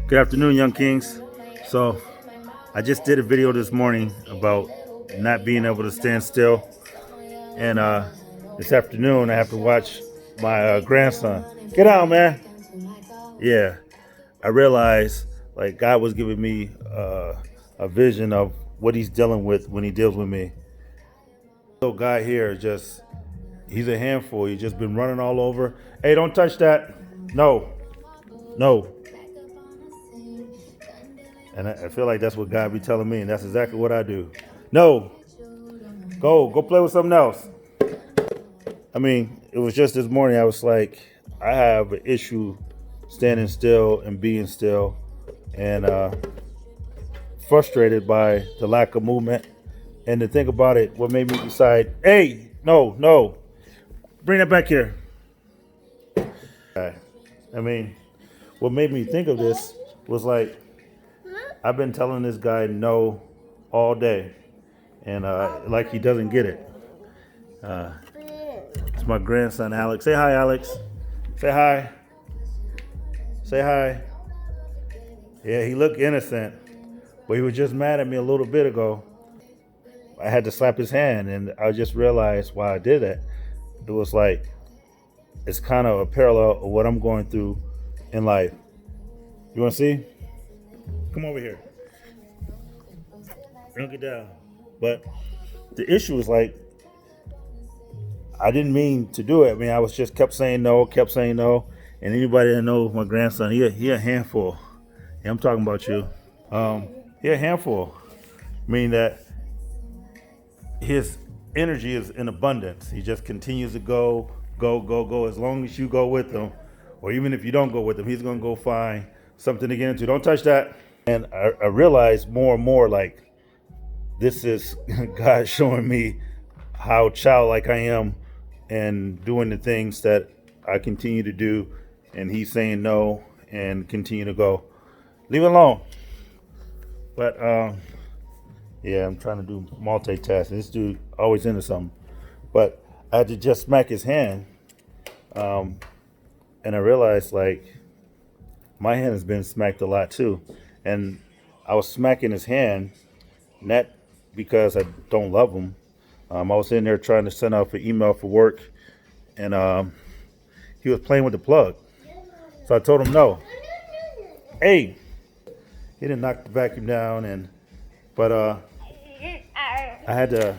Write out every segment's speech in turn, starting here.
Good afternoon, young kings. So, I just did a video this morning about not being able to stand still, and this afternoon I have to watch my grandson. Get out, man! Yeah, I realized like God was giving me a vision of what He's dealing with when He deals with me. So, guy here he's a handful. He's just been running all over. Hey, don't touch that! No, no. And I feel like that's what God be telling me, and that's exactly what I do. No, go play with something else. I mean, it was just this morning. I was like, I have an issue standing still and being still, and frustrated by the lack of movement. And to think about it, what made me decide, hey, no, bring that back here. I mean, what made me think of this was like, I've been telling this guy no all day, and like he doesn't get it. It's my grandson, Alex. Say hi, Alex. Say hi. Say hi. Yeah, he looked innocent, but he was just mad at me a little bit ago. I had to slap his hand, and I just realized why I did that. It was like, it's kind of a parallel of what I'm going through in life. You want to see? Come over here. Don't get down. But the issue is like, I didn't mean to do it. I mean, I was just kept saying no. And anybody that knows my grandson, he a handful. Yeah, I'm talking about you. He a handful. Meaning that his energy is in abundance. He just continues to go. As long as you go with him, or even if you don't go with him, he's gonna go find something to get into. Don't touch that. And I realize more and more like this is God showing me how childlike I am and doing the things that I continue to do, and he's saying no and continue to go. Leave it alone. But yeah, I'm trying to do multitasking. This dude always into something. But I had to just smack his hand, and I realized like my hand has been smacked a lot too, and I was smacking his hand, not because I don't love him. I was in there trying to send out an email for work, and he was playing with the plug. So I told him no. Hey, he didn't knock the vacuum down, but I had to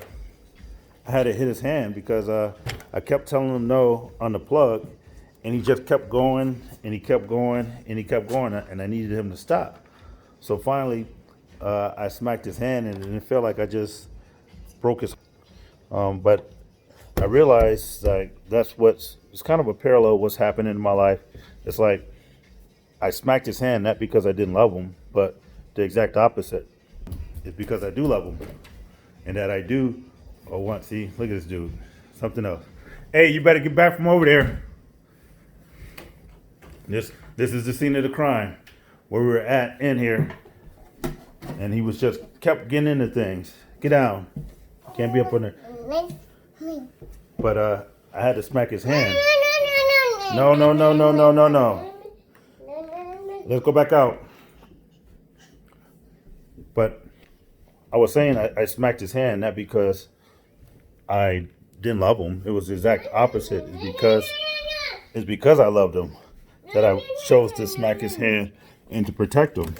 hit his hand because I kept telling him no on the plug, and he just kept going and he kept going and he kept going, and I needed him to stop. So finally, I smacked his hand, and it felt like I just broke his. But I realized like it's kind of a parallel of what's happening in my life. It's like I smacked his hand not because I didn't love him, but the exact opposite. It's because I do love him, and that I do. Oh, want see? Look at this dude. Something else. Hey, you better get back from over there. This is the scene of the crime where we were at in here, and he was just kept getting into things. Get down. Can't be up on there. But I had to smack his hand. No. Let's go back out. But I was saying I smacked his hand not because I didn't love him. It was the exact opposite. It's because I loved him that I chose to smack his hand and to protect him.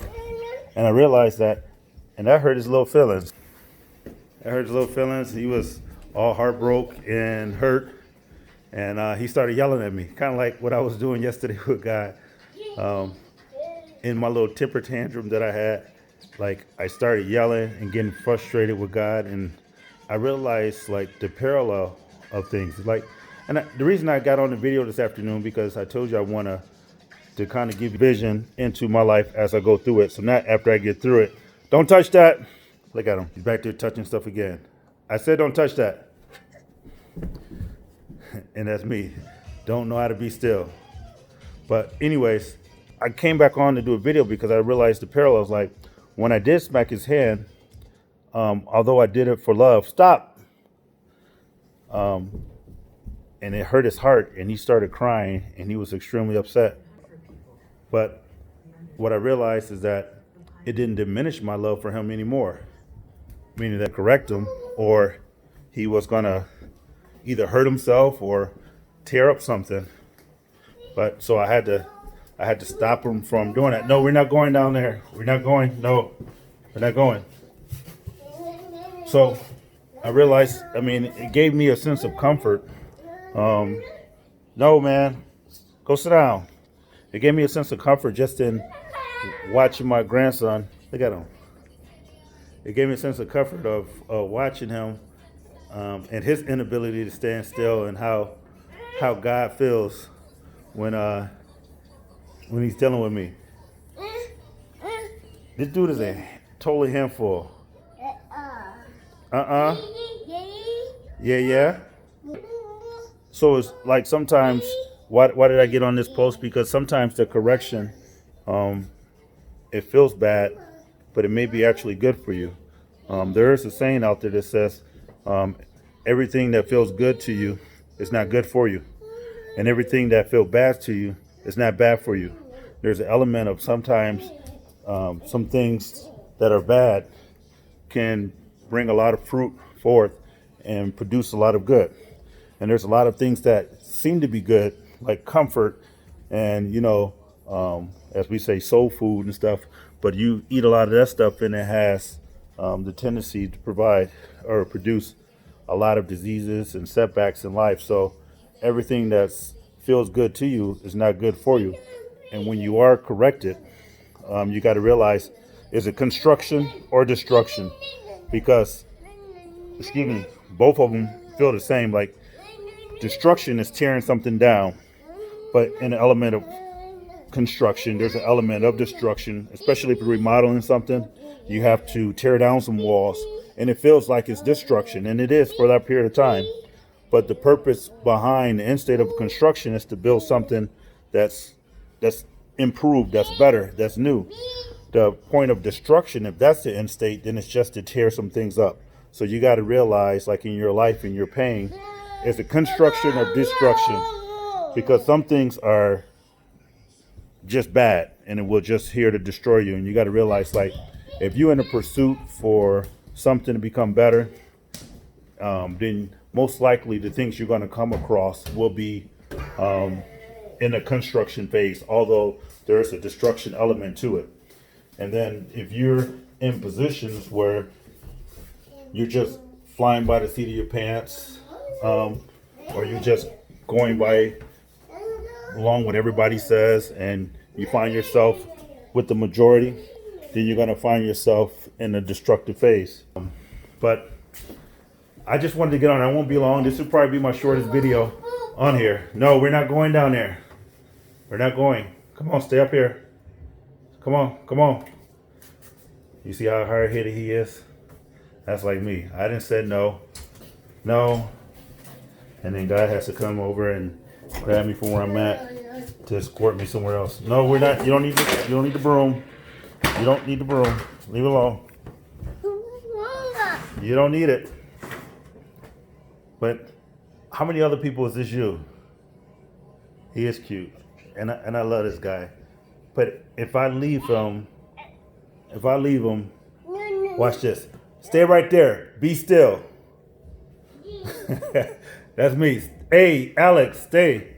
And I realized that, and that hurt his little feelings. He was all heartbroken and hurt, and he started yelling at me, kind of like what I was doing yesterday with God. In my little temper tantrum that I had, like I started yelling and getting frustrated with God, and I realized like the parallel of things. Like, and the reason I got on the video this afternoon because I told you I want to kind of give vision into my life as I go through it. So not after I get through it. Don't touch that. Look at him. He's back there touching stuff again. I said don't touch that. And that's me. Don't know how to be still. But anyways, I came back on to do a video because I realized the parallels. Like when I did smack his hand, although I did it for love, stop. And it hurt his heart, and he started crying, and he was extremely upset. But what I realized is that it didn't diminish my love for him anymore. Meaning that correct him, or he was gonna either hurt himself or tear up something. But so I had to stop him from doing that. No, we're not going down there. We're not going. No, we're not going. So I realized, I mean, it gave me a sense of comfort. No, man, go sit down. It gave me a sense of comfort just in watching my grandson. Look at him. It gave me a sense of comfort of watching him and his inability to stand still, and how God feels when he's dealing with me. This dude is a totally handful. Yeah, yeah. So it's like sometimes, why did I get on this post? Because sometimes the correction, it feels bad, but it may be actually good for you. There is a saying out there that says, everything that feels good to you is not good for you. And everything that feels bad to you is not bad for you. There's an element of sometimes some things that are bad can bring a lot of fruit forth and produce a lot of good. And there's a lot of things that seem to be good, like comfort and, as we say, soul food and stuff. But you eat a lot of that stuff and it has the tendency to provide or produce a lot of diseases and setbacks in life. So everything that feels good to you is not good for you. And when you are corrected, you got to realize, is it construction or destruction? Because, both of them feel the same. Like destruction is tearing something down, but in an element of construction, there's an element of destruction. Especially if you're remodeling something, you have to tear down some walls, and it feels like it's destruction, and it is for that period of time. But the purpose behind the end state of construction is to build something that's improved, that's better, that's new. The point of destruction, if that's the end state, then it's just to tear some things up. So you got to realize, like in your life, in your pain, is it construction or destruction? Because some things are just bad and it will just here to destroy you. And you got to realize, like, if you're in a pursuit for something to become better, then most likely the things you're going to come across will be in a construction phase, although there's a destruction element to it. And then if you're in positions where you're just flying by the seat of your pants, or you're just going by along what everybody says, and you find yourself with the majority, then you're going to find yourself in a destructive phase. But I just wanted to get on. I won't be long. This will probably be my shortest video on here. No, we're not going down there. We're not going. Come on, stay up here. Come on, come on. You see how hard-headed he is? That's like me. I didn't say no. No. And then God has to come over and grab me from where I'm at to escort me somewhere else. No, we're not. You don't need the broom. You don't need the broom. Leave it alone. You don't need it. But how many other people is this you? He is cute. And I love this guy. But if I leave him, watch this. Stay right there. Be still. That's me. Hey, Alex, stay.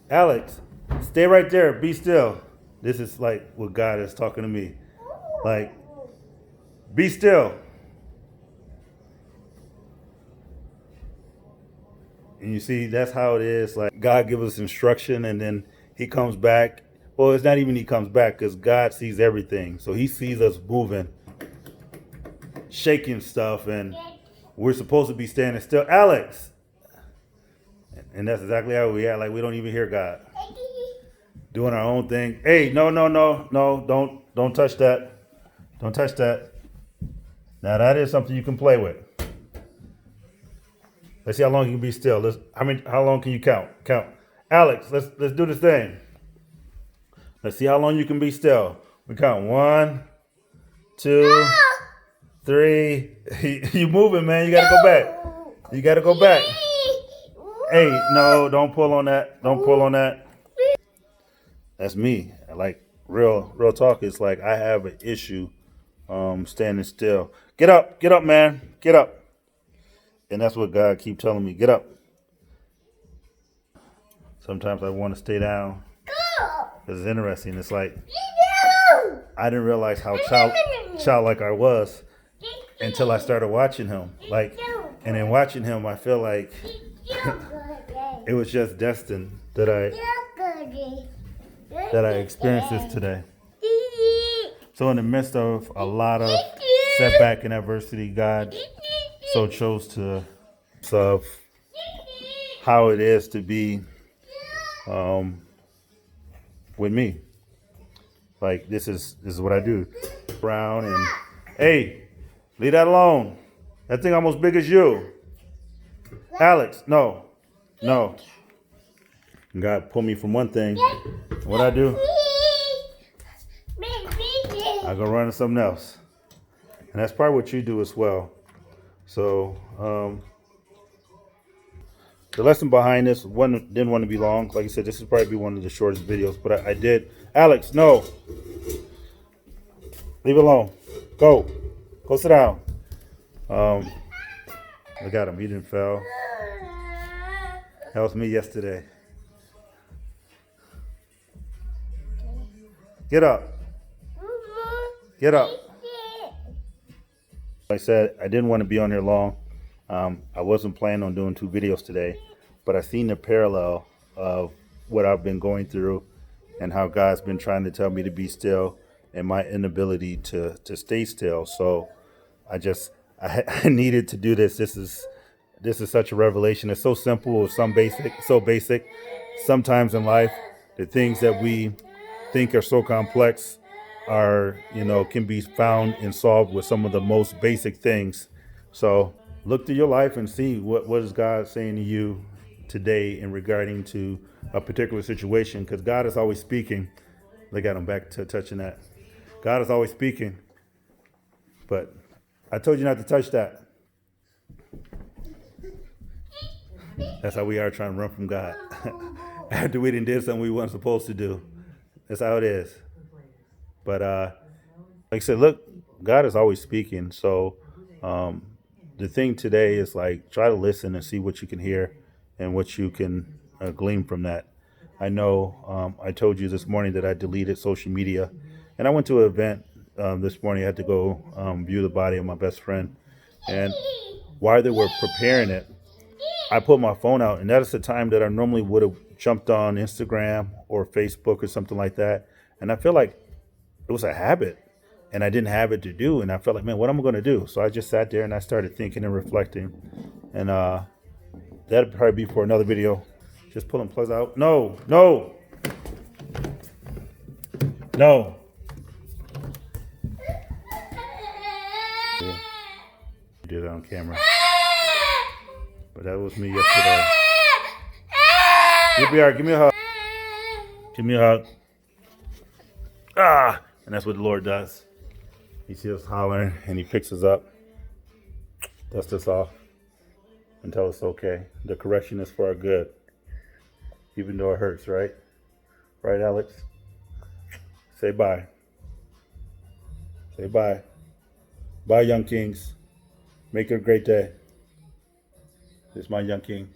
Alex, stay right there. Be still. This is like what God is talking to me. Like, be still. And you see, that's how it is. Like, God gives us instruction, and then he comes back. Well, it's not even he comes back, because God sees everything. So he sees us moving, shaking stuff, and we're supposed to be standing still. Alex! And that's exactly how we act. Like, we don't even hear God. Doing our own thing. Hey, no, don't touch that. Don't touch that. Now, that is something you can play with. Let's see how long you can be still. How long can you count? Count. Alex, let's do this thing. Let's see how long you can be still. We count 1, 2, 3. You moving, man. You gotta go back. You gotta go back. Hey, no, don't pull on that. Don't pull on that. That's me. Like real talk. It's like I have an issue standing still. Get up, man, get up. And that's what God keep telling me. Get up. Sometimes I want to stay down because it's interesting. It's like I didn't realize how childlike I was until I started watching him. Like, and in watching him, I feel like it was just destined that I experienced this today. So in the midst of a lot of setback and adversity, God so chose to of how it is to be with me. Like this is what I do. Brown and hey, leave that alone. That thing almost big as you. Alex, no. God pulled me from one thing. What I do? I go run to something else. And that's probably what you do as well. So the lesson behind this didn't want to be long. Like I said, this is probably one of the shortest videos, but I did. Alex, no. Leave it alone. Go sit down. Look at him. He didn't fail. That was me yesterday. Get up. Get up. Like I said, I didn't want to be on here long. I wasn't planning on doing 2 videos today, but I seen the parallel of what I've been going through and how God's been trying to tell me to be still and my inability to stay still. So I needed to do this. This is such a revelation. It's so simple, so basic. Sometimes in life, the things that we think are so complex can be found and solved with some of the most basic things. So look through your life and see what is God saying to you today in regarding to a particular situation, because God is always speaking. Look at him back to touching that. God is always speaking, but I told you not to touch that. That's how we are trying to run from God. After we did something we weren't supposed to do. That's how it is. But like I said, look, God is always speaking. So the thing today is like try to listen and see what you can hear and what you can glean from that. I know I told you this morning that I deleted social media, and I went to an event this morning. I had to go view the body of my best friend, and while they were preparing it, I put my phone out, and that is the time that I normally would have jumped on Instagram or Facebook or something like that. And I feel like it was a habit, and I didn't have it to do. And I felt like, man, what am I going to do? So I just sat there and I started thinking and reflecting. And that'd probably be for another video. Just pulling plugs out. No. Yeah, did it on camera. But that was me yesterday. You'll be all right. Give me a hug. Give me a hug. And that's what the Lord does. He sees us hollering and he picks us up, dusts us off, and tells us okay. The correction is for our good, even though it hurts, right? Right, Alex? Say bye. Say bye. Bye, young kings. Make it a great day. This is my young king.